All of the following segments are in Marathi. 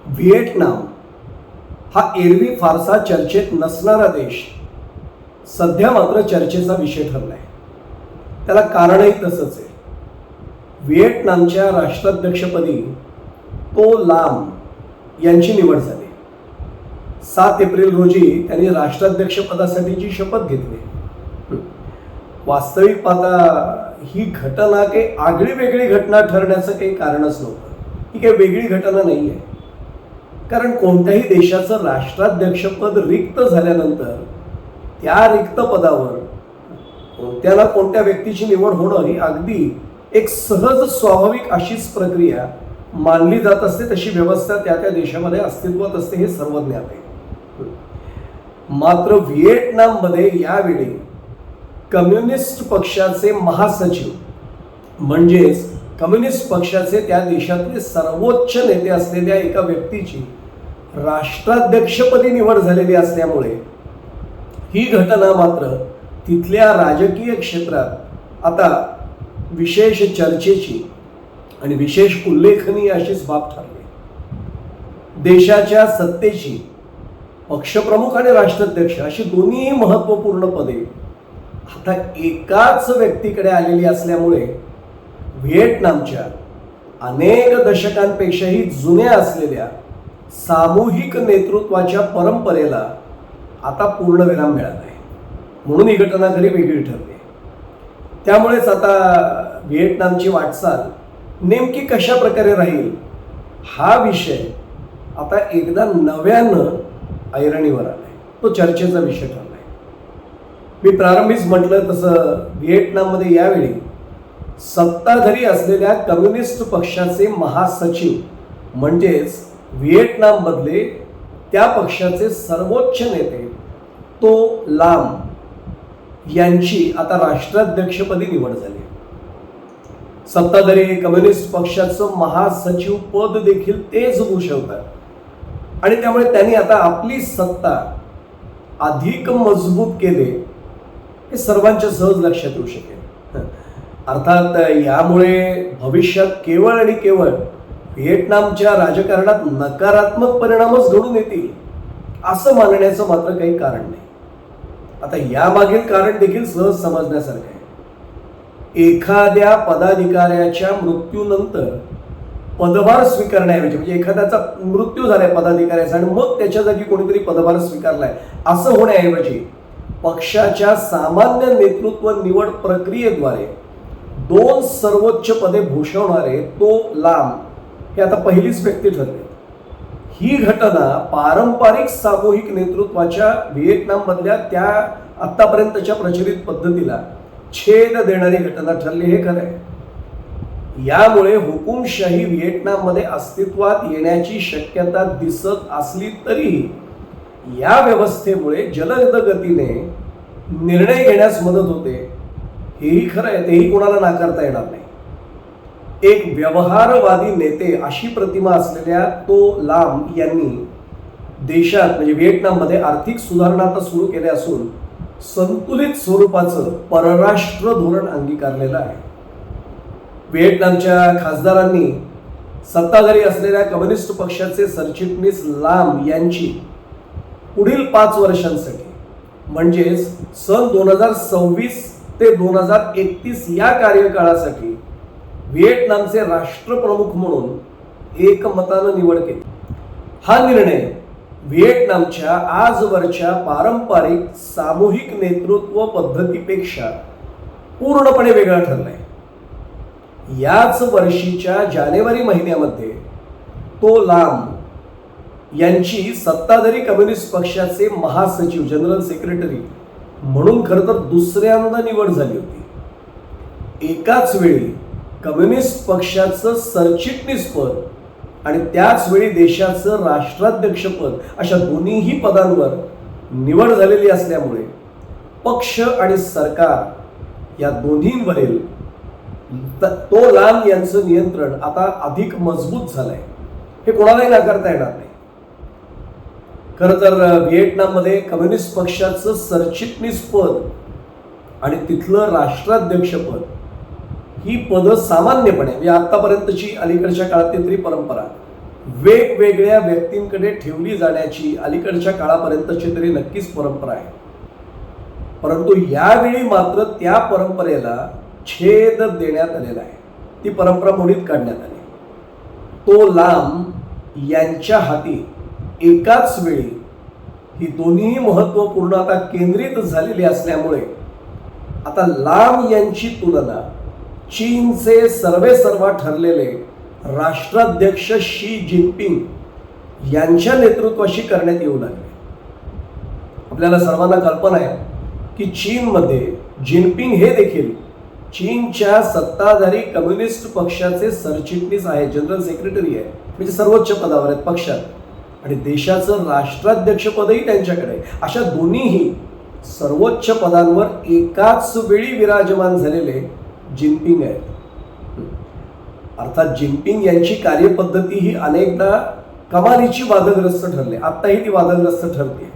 व्हिएतनाम हा एरवी फारसा चर्चेत नसणारा देश सध्या मात्र चर्चेचा विषय ठरलाय. त्याला कारणही तसंच आहे. व्हिएतनामच्या राष्ट्राध्यक्षपदी तो लाम यांची निवड झाली. 7 एप्रिल रोजी त्यांनी राष्ट्राध्यक्षपदासाठीची शपथ घेतली. वास्तविक पाहता ही घटना काही आगळी वेगळी घटना ठरण्याचं काही कारणच नव्हतं. ही काही वेगळी घटना नाही आहे. कारण कोणत्याही देशाचं राष्ट्राध्यक्षपद रिक्त झाल्यानंतर त्या रिक्त पदावर कोणत्या ना कोणत्या व्यक्तीची निवड होणं ही अगदी एक सहज स्वाभाविक अशीच प्रक्रिया मानली जात असते. तशी व्यवस्था त्या त्या देशामध्ये अस्तित्वात असते, हे सर्वज्ञात आहे. मात्र व्हिएतनाममध्ये यावेळी कम्युनिस्ट पक्षाचे महासचिव म्हणजेच कम्युनिस्ट पक्षाचे त्या देशातले सर्वोच्च नेते असलेल्या एका व्यक्तीची राष्ट्राध्यक्षपदी निवड झालेली असल्यामुळे ही घटना मात्र तिथल्या राजकीय क्षेत्रात आता विशेष चर्चेची आणि विशेष उल्लेखनीय अशीच बाब ठरली. देशाच्या सत्तेची पक्षप्रमुख आणि राष्ट्राध्यक्ष अशी दोन्ही महत्त्वपूर्ण पदे आता एकाच व्यक्तीकडे आलेली असल्यामुळे व्हिएतनामच्या अनेक दशकांपेक्षाही जुन्या असलेल्या सामूहिक नेतृत्वाच्या परंपरेला आता पूर्णविराम मिळाला आहे. म्हणून ही घटना खरी वेगळी ठरली. त्यामुळेच आता व्हिएतनामची वाटचाल नेमकी कशा प्रकारे राहील हा विषय आता एकदा नव्यानं ऐरणीवर आलाय. तो चर्चेचा विषय ठरलाय. मी प्रारंभीच म्हटलं तसं व्हिएतनाममध्ये यावेळी सत्ताधारी असलेल्या कम्युनिस्ट पक्षाचे महासचिव म्हणजेच व्हिएतनाममधले त्या पक्षाचे सर्वोच्च नेते तो लाम यांची आता राष्ट्राध्यक्षपदी निवड झाली. सत्ताधारी कम्युनिस्ट पक्षाचं महासचिव पद देखील तेच भूषवतात आणि त्यामुळे त्यांनी आता आपली सत्ता अधिक मजबूत केले हे सर्वांच्या सहज लक्षात येऊ शकेल. अर्थात यामुळे भविष्यात केवळ आणि केवळ व्हिएतनामच्या राजकारणात नकारात्मक परिणामच घडून येतील असं मानण्याचं मात्र काही कारण नाही. आता यामागील कारण देखील सहज समजण्यासारखं आहे. एखाद्या पदाधिकाऱ्याच्या मृत्यूनंतर पदभार स्वीकारण्याऐवजी म्हणजे एखाद्याचा मृत्यू झालाय पदाधिकाऱ्याचा आणि मग त्याच्या जागी कोणीतरी पदभार स्वीकारलाय असं होण्याऐवजी पक्षाच्या सामान्य नेतृत्व निवड प्रक्रियेद्वारे 2 सर्वोच्च पदे भूषवणारे तो लाम हे आता पहिलीच व्यक्ती ठरले. ही घटना पारंपरिक सामूहिक नेतृत्वाच्या व्हिएतनाममधल्या त्या आतापर्यंतच्या प्रचलित पद्धतीला छेद देणारी घटना ठरली हे खरं आहे. यामुळे हुकुमशाही व्हिएतनाममध्ये अस्तित्वात येण्याची शक्यता दिसत असली तरीही या व्यवस्थेमुळे जलद गतीने निर्णय घेण्यास मदत होते हेही खरं आहे. तेही कोणाला नाकारता येणार नाही. एक व्यवहारवादी नेते अशी प्रतिमा असलेल्या तो लाम यांनी देशात म्हणजे व्हिएतनाममध्ये आर्थिक सुधारणा आता सुरू केल्या असून संतुलित स्वरूपाचं परराष्ट्र धोरण अंगीकारलेलं आहे. व्हिएतनामच्या खासदारांनी सत्ताधारी असलेल्या कम्युनिस्ट पक्षाचे सरचिटणीस लाम यांची पुढील 5 वर्षांसाठी म्हणजेच सन 2026 ते 2031 या कार्यकाळासाठी व्हिएतनामचे राष्ट्रप्रमुख म्हणून एकमतानं निवड केली. हा निर्णय व्हिएतनामच्या आजवरच्या पारंपरिक सामूहिक नेतृत्व पद्धतीपेक्षा पूर्णपणे वेगळा ठरलाय. याच वर्षीच्या जानेवारी महिन्यामध्ये तो लाम यांची सत्ताधारी कम्युनिस्ट पक्षाचे महासचिव जनरल सेक्रेटरी म्हणून खरं तर दुसऱ्यांदा निवड झाली होती. एकाच वेळी कम्युनिस्ट पक्षाचं सरचिटणीस पद आणि त्याच वेळी देशाचं राष्ट्राध्यक्षपद अशा दोन्हीही पदांवर निवड झालेली असल्यामुळे पक्ष आणि सरकार या दोन्हींवरील तो लाम यांचं नियंत्रण आता अधिक मजबूत झालंय हे कोणालाही नाकारता येणार नाही. खरं तर व्हिएतनाममध्ये कम्युनिस्ट पक्षाचं सरचिटणीस पद आणि तिथलं राष्ट्राध्यक्षपद ही पदं सामान्यपणे म्हणजे आतापर्यंतची अलीकडच्या काळातली परंपरा वेगवेगळ्या व्यक्तींकडे ठेवली जाण्याची अलीकडच्या काळापर्यंतची तरी नक्कीच परंपरा आहे. परंतु यावेळी मात्र त्या परंपरेला छेद देण्यात आलेला आहे. ती परंपरा मोडीत काढण्यात आली. तो लांब यांच्या हाती एकाच वेळी ही दोन्ही महत्त्वपूर्ण आता केंद्रित झालेली असल्यामुळे आता लांब यांची तुलना चीनचे सर्वेसर्वा ठरलेले राष्ट्राध्यक्ष शी जिनपिंग यांच्या नेतृत्वाशी करण्यात येऊ लागले. आपल्याला सर्वांना कल्पना आहे की चीनमध्ये जिनपिंग हे देखील चीनच्या सत्ताधारी कम्युनिस्ट पक्षाचे सरचिटणीस आहे, जनरल सेक्रेटरी आहे, म्हणजे सर्वोच्च पदावर आहेत पक्षात, आणि देशाचं राष्ट्राध्यक्षपदही त्यांच्याकडे आहे. अशा दोन्हीही सर्वोच्च पदांवर एकाच वेळी विराजमान झालेले जिनपिंग आहेत. अर्थात जिनपिंग यांची कार्यपद्धती ही अनेकदा कमालीची वादग्रस्त ठरली. आत्ताही ती वादग्रस्त ठरते.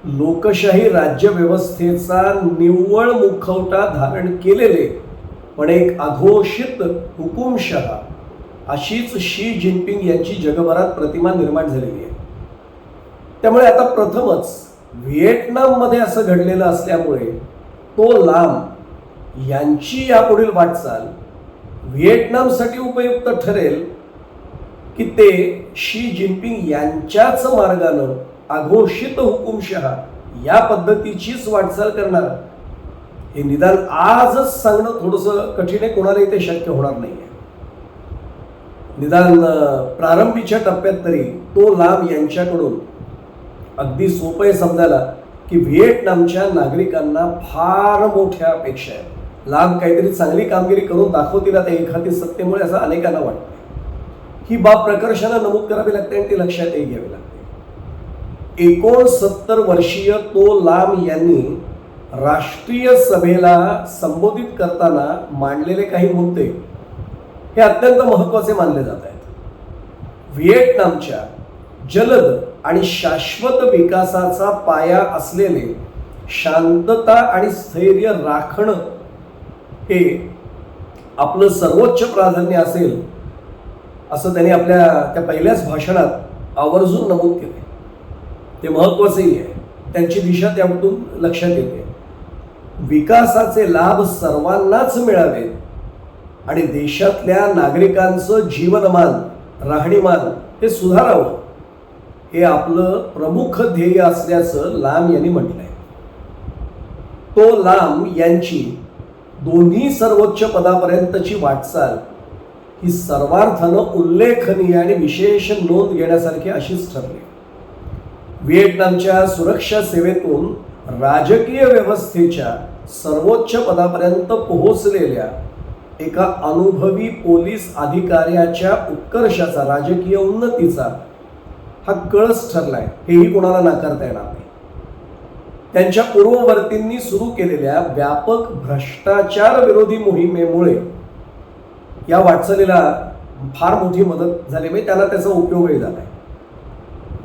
लोकशाही राज्यव्यवस्थेचा निव्वळ मुखवटा धारण केलेले पण एक अघोषित हुकुमशहा अशीच शी जिनपिंग यांची जगभरात प्रतिमा निर्माण झालेली आहे. त्यामुळे आता प्रथमच व्हिएटनाममध्ये असं घडलेलं असल्यामुळे तो लांब यांची यापुढील वाटचाल व्हिएटनामसाठी उपयुक्त ठरेल की ते शी जिनपिंग यांच्याच मार्गानं अघोषित हुकुमशहा या पद्धतीचीच वाटचाल करणार, हे निदान आजच सांगणं थोडंसं कठीण आहे. कोणालाही ते शक्य होणार नाही आहे. निदान प्रारंभीच्या टप्प्यात तरी तो लांब यांच्याकडून अगदी सोपं आहे समजायला की व्हिएटनामच्या नागरिकांना फार मोठ्या अपेक्षा आहेत. लांब काहीतरी चांगली कामगिरी करून दाखवतील आता एखादी सत्तेमुळे, असं अनेकांना वाटतं. ही बाब प्रकर्षानं नमूद करावी लागते आणि ती लक्षातही घ्यावी लागते. 69 वर्षीय तो लांब यांनी राष्ट्रीय सभेला संबोधित करताना मांडलेले काही मुद्दे हे अत्यंत महत्त्वाचे मानले जात आहेत. व्हिएटनामच्या जलद आणि शाश्वत विकासाचा पाया असलेले शांतता आणि स्थैर्य राखणं हे आपलं सर्वोच्च प्राधान्य असेल असं त्यांनी आपल्या त्या पहिल्याच भाषणात आवर्जून नमूद केले. ते महत्त्वाचंही आहे. त्यांची दिशा त्यामधून लक्षात येते. विकासाचे लाभ सर्वांनाच मिळावेत आणि देशातल्या नागरिकांचं जीवनमान, राहणीमान हे सुधारावं, हे आपलं प्रमुख ध्येय असल्याचं लांब यांनी म्हटलंय. तो लांब यांची दोन्ही सर्वोच्च पदापर्यंतची वाटचाल ही सर्वार्थानं उल्लेखनीय आणि विशेष नोंद घेण्यासारखी अशीच ठरली. व्हिएटनामच्या सुरक्षा सेवेतून राजकीय व्यवस्थेच्या सर्वोच्च पदापर्यंत पोहोचलेल्या एका अनुभवी पोलीस अधिकाऱ्याच्या उत्कर्षाचा, राजकीय उन्नतीचा हा कळस ठरलाय, हेही कोणाला नाकारता येणार नाही. त्यांच्या पूर्ववर्तींनी सुरू केलेल्या व्यापक भ्रष्टाचार विरोधी मोहिमेमुळे या वाटचालीला फार मोठी मदत झाली, म्हणजे त्याला त्याचा उपयोगही झालाय.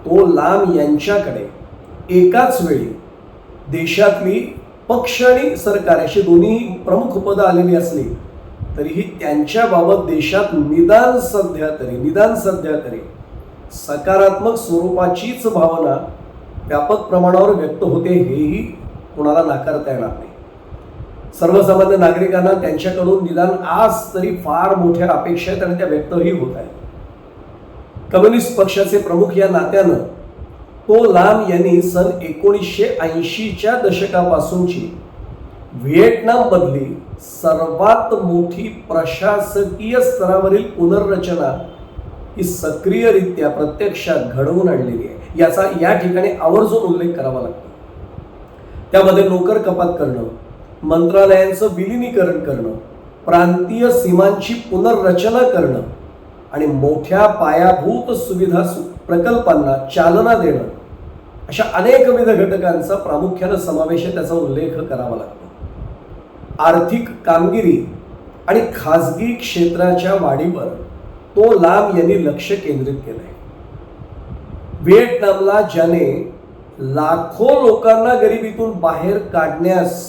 तो लांब यांच्याकडे एकाच वेळी देशातली पक्ष आणि सरकार अशी दोन्ही प्रमुख पदं आलेली असली तरीही त्यांच्याबाबत देशात निदान सध्या तरी सकारात्मक स्वरूपाचीच भावना व्यापक प्रमाणावर व्यक्त होते, हेही कोणाला नाकारता येणार नाही. सर्वसामान्य नागरिकांना त्यांच्याकडून निदान आज तरी फार मोठ्या अपेक्षा आहेत आणि त्या व्यक्तही होत आहेत. कम्युनिस्ट पक्षाचे प्रमुख या नात्यानं तो लांब यांनी सन 1980च्या दशकापासूनची व्हिएटनाममधली सर्वात मोठी प्रशासकीय स्तरावरील पुनर्रचना ही सक्रियरित्या प्रत्यक्षात घडवून आणलेली आहे, याचा या ठिकाणी आवर्जून उल्लेख करावा लागतो. त्यामध्ये नोकर कपात करणं, मंत्रालयांचं विलिनीकरण करणं, प्रांतीय सीमांची पुनर्रचना करणं आणि मोठ्या पायाभूत सुविधा प्रकल्पांना चालना देणं, अशा अनेकविध घटकांचा प्रामुख्यानं समावेश आहे, त्याचा उल्लेख करावा लागतो. आर्थिक कामगिरी आणि खाजगी क्षेत्राच्या वाढीवर तो लांब यांनी लक्ष केंद्रित केलंय. व्हिएटनामला ज्याने लाखो लोकांना गरिबीतून बाहेर काढण्यास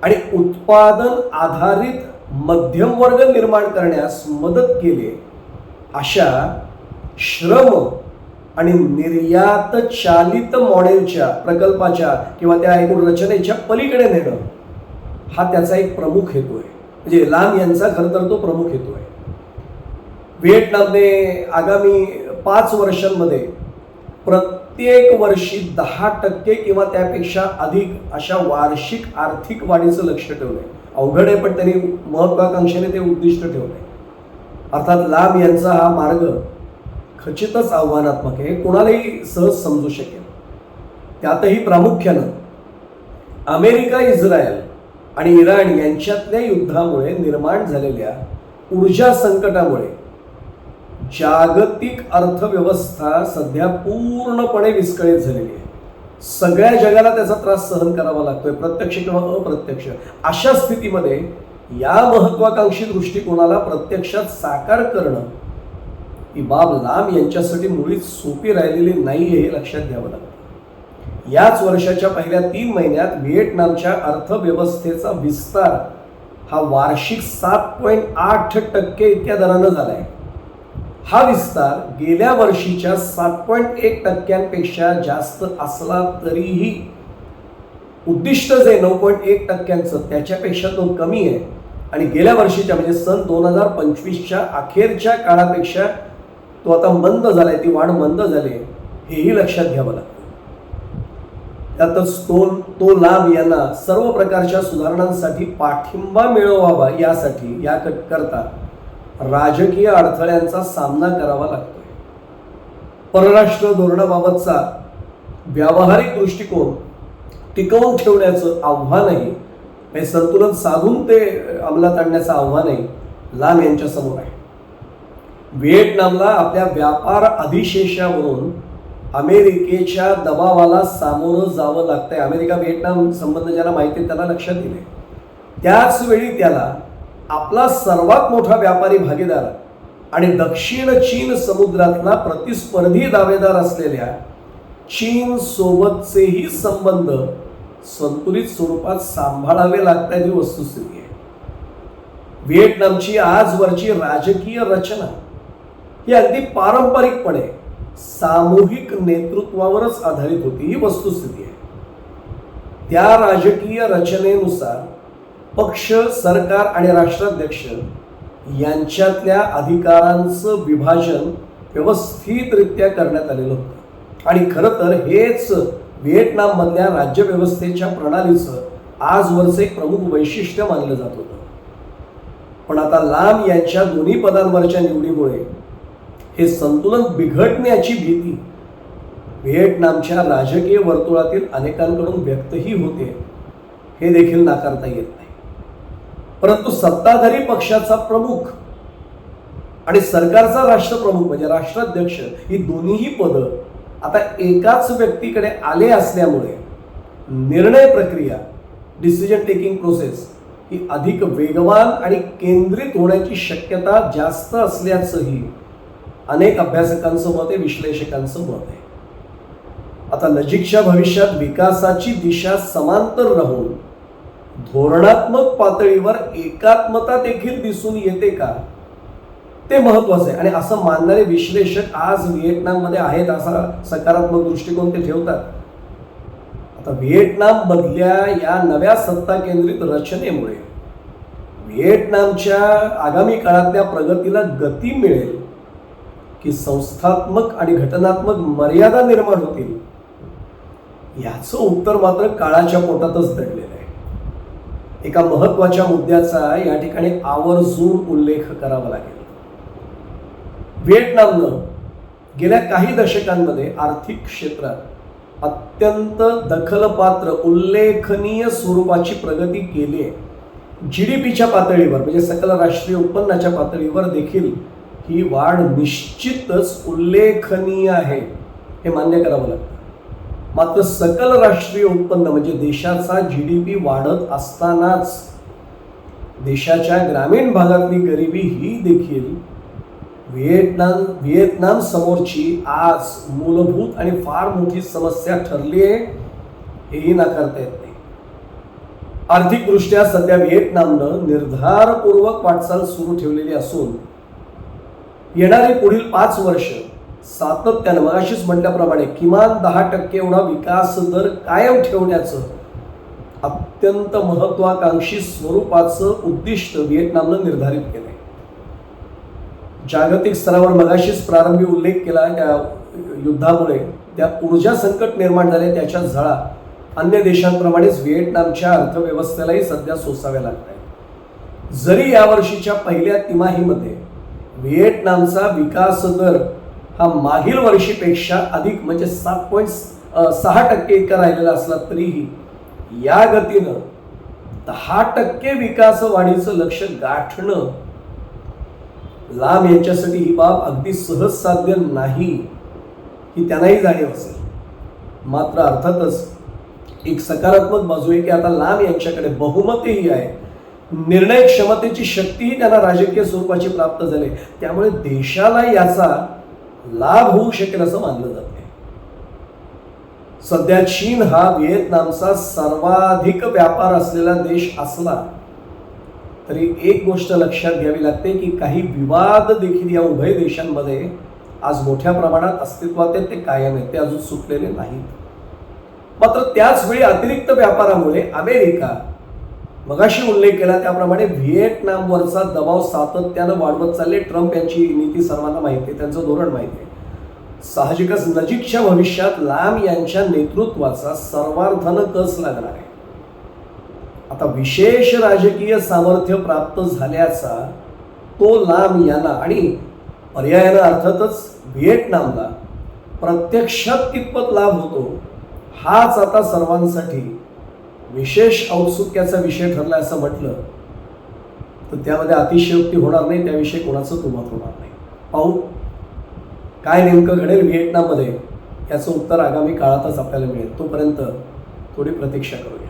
आणि उत्पादन आधारित मध्यमवर्ग निर्माण करण्यास मदत केली, अशा श्रम आणि निर्यात चालित मॉडेलच्या प्रकल्पाच्या किंवा त्या एकूण रचनेच्या पलीकडे नेणं हा त्याचा एक प्रमुख हेतू आहे. म्हणजे लाम यांचा खरं तर तो प्रमुख हेतू आहे. व्हिएतनामने आगामी 5 वर्षांमध्ये प्रत्येक वर्षी 10% किंवा त्यापेक्षा अधिक अशा वार्षिक आर्थिक वाढीचं लक्ष ठेवलंय. अवघड आहे, पण त्यांनी महत्वाकांक्षेने ते उद्दिष्ट ठेवलंय. अर्थात लाम यांचा हा मार्ग खचितच आव्हानात्मक आहे, कोणालाही सहज समजू शकेल. त्यातही प्रामुख्यानं अमेरिका, इस्रायल आणि इराण यांच्यातल्या युद्धामुळे निर्माण झालेल्या ऊर्जा संकटामुळे जागतिक अर्थव्यवस्था सध्या पूर्णपणे विस्कळीत झालेली आहे. सगळ्या जगाला त्याचा त्रास सहन करावा लागतोय, प्रत्यक्ष किंवा अप्रत्यक्ष. अशा स्थितीमध्ये या महत्वाकांक्षी दृष्टिकोनाला प्रत्यक्षात साकार करणं ही बाब लाम यांच्यासाठी मुळीच सोपी राहिलेली नाहीये, हे लक्षात घ्यावं लागतं. याच वर्षाच्या पहिल्या 3 महिन्यात व्हिएतनामच्या अर्थव्यवस्थेचा विस्तार हा वार्षिक 7.8% इतक्या दरानं झालाय. हा विस्तार गेल्या वर्षीच्या 7.1% जास्त असला तरीही उद्दिष्ट जे 9.1% त्याच्यापेक्षा तो कमी आहे. आणि गेल्या वर्षीच्या म्हणजे सन 2025च्या अखेरच्या काळापेक्षा तो आता मंद झालाय, ती वाढ मंद झाली, हेही लक्षात घ्यावं लागतं. त्यातच तो लाम यांना सर्व प्रकारच्या सुधारणांसाठी पाठिंबा मिळवावा यासाठी करता राजकीय अडथळ्यांचा सामना करावा लागतोय. परराष्ट्र धोरणाबाबतचा व्यावहारिक दृष्टिकोन टिकवून ठेवण्याचं आव्हानही, हे संतुलन साधून ते अंमलात आणण्याचं आव्हानही लाम यांच्या समोर आहे. व्हिएतनामला आपल्या व्यापार अधिशेषावरून अमेरिकेच्या दबावाला सामोरं जावं लागतंय. अमेरिका व्हिएतनाम संबंध ज्याला माहिती त्याला लक्षात दिले. त्याच वेळी त्याला आपला सर्वात मोठा व्यापारी भागीदार आणि दक्षिण चीन समुद्रातला प्रतिस्पर्धी दावेदार असलेल्या चीन सोबतचेही संबंध संतुलित स्वरूपात सांभाळावे लागतात, ही वस्तुस्थिती आहे. व्हिएतनामची आजवरची राजकीय रचना ही अगदी पारंपरिकपणे सामूहिक नेतृत्वावरच आधारित होती, ही वस्तुस्थिती आहे. त्या राजकीय रचनेनुसार पक्ष, सरकार आणि राष्ट्राध्यक्ष यांच्यातल्या अधिकारांचं विभाजन व्यवस्थितरित्या करण्यात आलेलं होतं. आणि खरं तर हेच व्हिएतनाममधल्या राज्यव्यवस्थेच्या प्रणालीचं आजवरचं एक प्रमुख वैशिष्ट्य मानलं जात होतं. पण आता लाम यांच्या दोन्ही पदांवरच्या निवडीमुळे हे संतुलन बिघडण्याची भीती व्हिएतनामच्या राजकीय वर्तुळातील अनेकांकडून व्यक्तही होते, हे देखील नाकारता येत नाही. परंतु सत्ताधारी पक्षाचा प्रमुख आणि सरकारचा राष्ट्रप्रमुख म्हणजे राष्ट्राध्यक्ष ही दोन्हीही पदं आता एकाच व्यक्तीकडे आले असल्यामुळे निर्णय प्रक्रिया, डिसिजन टेकिंग प्रोसेस ही अधिक वेगवान आणि केंद्रित होण्याची शक्यता जास्त असल्याचंही अनेक अभ्यासकांचं मत आहे, विश्लेषकांचं मत आहे. आता नजीकच्या भविष्यात विकासाची दिशा समांतर राहून धोरणात्मक पातळीवर एकात्मता देखील दिसून येते का, ते महत्वाचं आहे. आणि असं मानणारे विश्लेषक आज व्हिएतनाममध्ये आहेत असा सकारात्मक दृष्टिकोन ते ठेवतात. आता व्हिएतनाम मधल्या या नव्या सत्ता केंद्रित रचनेमुळे व्हिएतनामच्या आगामी काळातल्या प्रगतीला गती मिळेल की संस्थात्मक आणि घटनात्मक मर्यादा निर्माण होतील, याचं उत्तर मात्र काळाच्या पोटातच दडलेलं आहे. एका महत्वाच्या मुद्द्याचा या ठिकाणी आवर्जून उल्लेख करावा लागेल. व्हिएतनामनं गेल्या काही दशकांमध्ये आर्थिक क्षेत्रात अत्यंत दखलपात्र उल्लेखनीय स्वरूपाची प्रगती केली आहे. GDPच्या पातळीवर म्हणजे सकल राष्ट्रीय उत्पन्नाच्या पातळीवर देखील ही वाढ निश्चितच उल्लेखनीय आहे, हे मान्य करावं लागतं. मात्र सकल राष्ट्रीय उत्पन्न म्हणजे देशाचा GDP वाढत असतानाच देशाच्या ग्रामीण भागातली गरिबी ही देखील व्हिएतनाम समोरची आज मूलभूत आणि फार मोठी समस्या ठरली आहे, हेही नाकारता येत नाही. आर्थिकदृष्ट्या सध्या व्हिएतनामनं निर्धारपूर्वक वाटचाल सुरू ठेवलेली असून येणारी पुढील 5 वर्ष सातत्यानं मगाशीच म्हटल्याप्रमाणे किमान 10% एवढा विकास दर कायम ठेवण्याचं अत्यंत महत्वाकांक्षी स्वरूपाचं उद्दिष्ट व्हिएतनामनं निर्धारित केलंय. जागतिक स्तरावर मगाशीच प्रारंभी उल्लेख केला, त्या युद्धामुळे त्या ऊर्जा संकट निर्माण झाले, त्याच्या झळा अन्य देशांप्रमाणेच व्हिएतनामच्या अर्थव्यवस्थेलाही सध्या सोसाव्या लागत आहेत. जरी यावर्षीच्या पहिल्या तिमाहीमध्ये व्हिएतनामचा विकास दर हा मागील वर्षीपेक्षा अधिक म्हणजे 7.6% इतका राहिलेला असला तरीही या गतीनं 10% विकास वाढीचं लक्ष्य गाठणं लाम यांच्यासाठी ही बाब अगदी सहज साध्य नाही ही त्यांनाही जाणीव असेल. मात्र अर्थातच एक सकारात्मक बाजू आहे की आता लाम यांच्याकडे बहुमतही आहे, निर्णय क्षमतेची शक्तीही त्यांना राजकीय स्वरूपाची प्राप्त झाली, त्यामुळे देशाला याचा लाभ होऊ शकेल असं मानलं जाते. सध्या चीन हा व्हिएतनामचा सर्वाधिक व्यापार असलेला देश असला तरी एक गोष्ट लक्षात घ्यावी लागते की काही विवाद देखील या उभय देशांमध्ये आज मोठ्या प्रमाणात अस्तित्वात आहेत, ते कायम आहेत, ते अजून सुटलेले नाहीत. मात्र त्याच वेळी अतिरिक्त व्यापारामुळे अमेरिका, मगाशी उल्लेख केला त्याप्रमाणे व्हिएतनामवरचा दबाव सातत्यानं वाढवत चालले. ट्रम्प यांची नीती सर्वांना माहिती आहे, त्यांचं धोरण माहिती आहे. साहजिकच नजीकच्या भविष्यात लाम यांच्या नेतृत्वाचा सर्वार्थानं कस लागणार आहे. आता विशेष राजकीय सामर्थ्य प्राप्त झाल्याचा तो लाम यांना आणि पर्यायानं अर्थातच व्हिएतनामला प्रत्यक्षात कितपत लाभ होतो हाच आता सर्वांसाठी विशेष औत्सुक्याचा विषय ठरला असं म्हटलं तर त्यामध्ये अतिशयोक्ती होणार नाही, त्याविषयी कोणाचं दुमत होणार नाही. पाहू काय नेमकं घडेल व्हिएतनाममध्ये, याचं उत्तर आगामी काळातच आपल्याला मिळेल. तोपर्यंत थोडी प्रतीक्षा करूया.